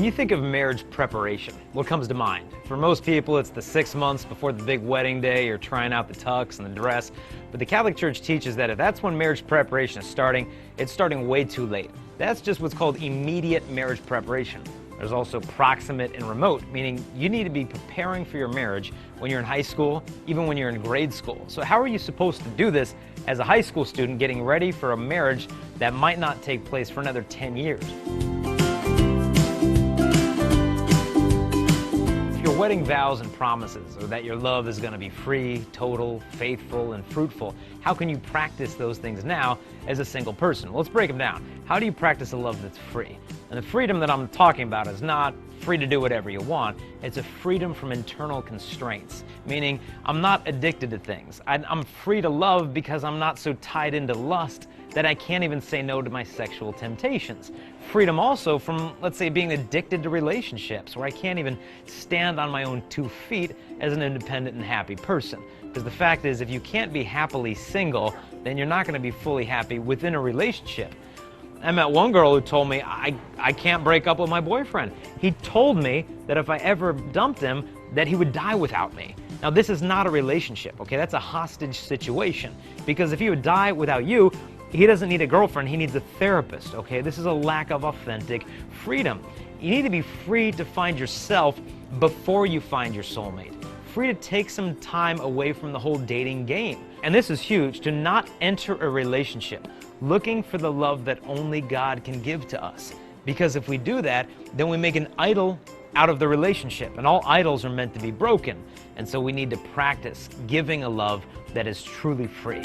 When you think of marriage preparation, what comes to mind? For most people, it's the 6 months before the big wedding day. You're trying out the tux and the dress. But the Catholic Church teaches that if that's when marriage preparation is starting, it's starting way too late. That's just what's called immediate marriage preparation. There's also proximate and remote, meaning you need to be preparing for your marriage when you're in high school, even when you're in grade school. So how are you supposed to do this as a high school student getting ready for a marriage that might not take place for another 10 years? Your wedding vows and promises are that your love is going to be free, total, faithful, and fruitful. How can you practice those things now as a single person? Well, let's break them down. How do you practice a love that's free? And the freedom that I'm talking about is not free to do whatever you want. It's a freedom from internal constraints, meaning I'm not addicted to things. I'm free to love because I'm not so tied into lust that I can't even say no to my sexual temptations. Freedom also from, let's say, being addicted to relationships where I can't even stand on my own 2 feet as an independent and happy person. Because the fact is, if you can't be happily single, then you're not going to be fully happy within a relationship. I met one girl who told me, I can't break up with my boyfriend. He told me that if I ever dumped him, that he would die without me. Now, this is not a relationship, okay? That's a hostage situation. Because if he would die without you, he doesn't need a girlfriend, he needs a therapist, okay? This is a lack of authentic freedom. You need to be free to find yourself before you find your soulmate. Free to take some time away from the whole dating game. And this is huge, to not enter a relationship looking for the love that only God can give to us. Because if we do that, then we make an idol out of the relationship, and all idols are meant to be broken. And so we need to practice giving a love that is truly free.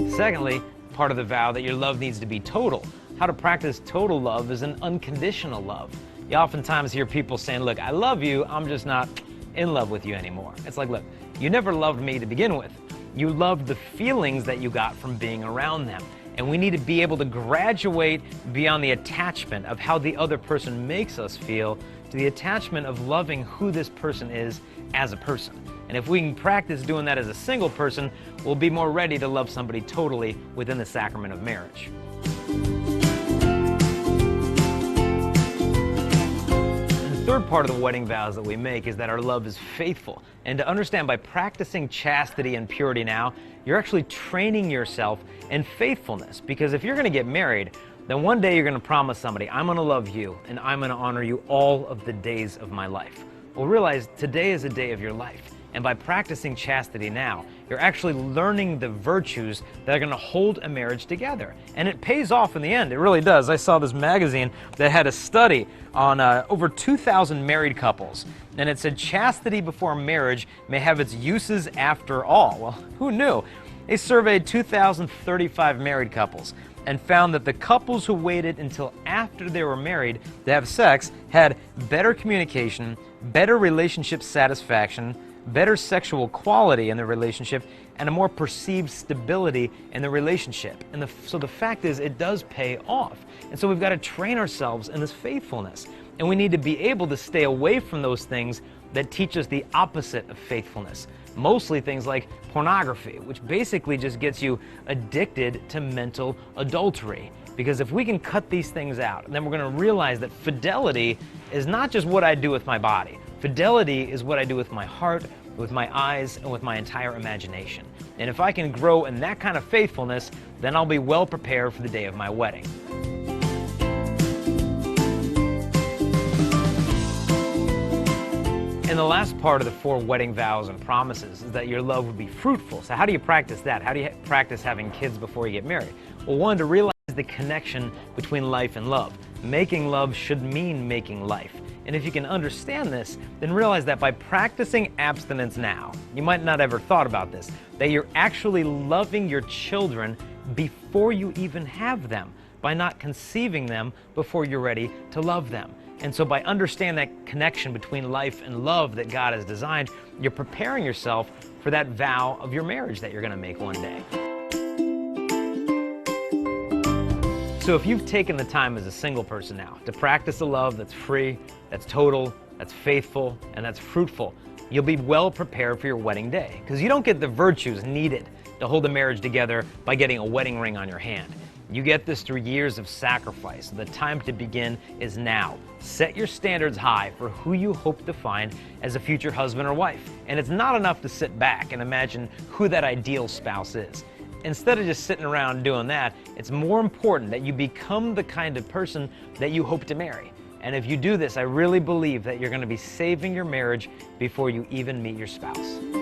Secondly, part of the vow that your love needs to be total. How to practice total love is an unconditional love. You oftentimes hear people saying, look, I love you, I'm just not in love with you anymore. It's like, look, you never loved me to begin with. You loved the feelings that you got from being around them. And we need to be able to graduate beyond the attachment of how the other person makes us feel to the attachment of loving who this person is as a person. And if we can practice doing that as a single person, we'll be more ready to love somebody totally within the sacrament of marriage. The third part of the wedding vows that we make is that our love is faithful. And to understand, by practicing chastity and purity now, you're actually training yourself in faithfulness. Because if you're going to get married, then one day you're going to promise somebody, I'm going to love you and I'm going to honor you all of the days of my life. Well, realize today is a day of your life. And by practicing chastity now, you're actually learning the virtues that are going to hold a marriage together. And it pays off in the end. It really does. I saw this magazine that had a study on over 2,000 married couples. And it said chastity before marriage may have its uses after all. Well, who knew? They surveyed 2,035 married couples and found that the couples who waited until after they were married to have sex had better communication, better relationship satisfaction, better sexual quality in the relationship, and a more perceived stability in the relationship. And so the fact is, it does pay off. And so we've got to train ourselves in this faithfulness. And we need to be able to stay away from those things that teach us the opposite of faithfulness. Mostly things like pornography, which basically just gets you addicted to mental adultery. Because if we can cut these things out, then we're going to realize that fidelity is not just what I do with my body. Fidelity is what I do with my heart, with my eyes, and with my entire imagination. And if I can grow in that kind of faithfulness, then I'll be well prepared for the day of my wedding. And the last part of the 4 wedding vows and promises is that your love would be fruitful. So how do you practice that? How do you practice having kids before you get married? Well, one, to realize the connection between life and love. Making love should mean making life. And if you can understand this, then realize that by practicing abstinence now, you might not ever thought about this, that you're actually loving your children before you even have them, by not conceiving them before you're ready to love them. And so by understanding that connection between life and love that God has designed, you're preparing yourself for that vow of your marriage that you're going to make one day. So if you've taken the time as a single person now to practice a love that's free, that's total, that's faithful, and that's fruitful, you'll be well prepared for your wedding day. Because you don't get the virtues needed to hold a marriage together by getting a wedding ring on your hand. You get this through years of sacrifice. The time to begin is now. Set your standards high for who you hope to find as a future husband or wife. And it's not enough to sit back and imagine who that ideal spouse is. Instead of just sitting around doing that, it's more important that you become the kind of person that you hope to marry. And if you do this, I really believe that you're going to be saving your marriage before you even meet your spouse.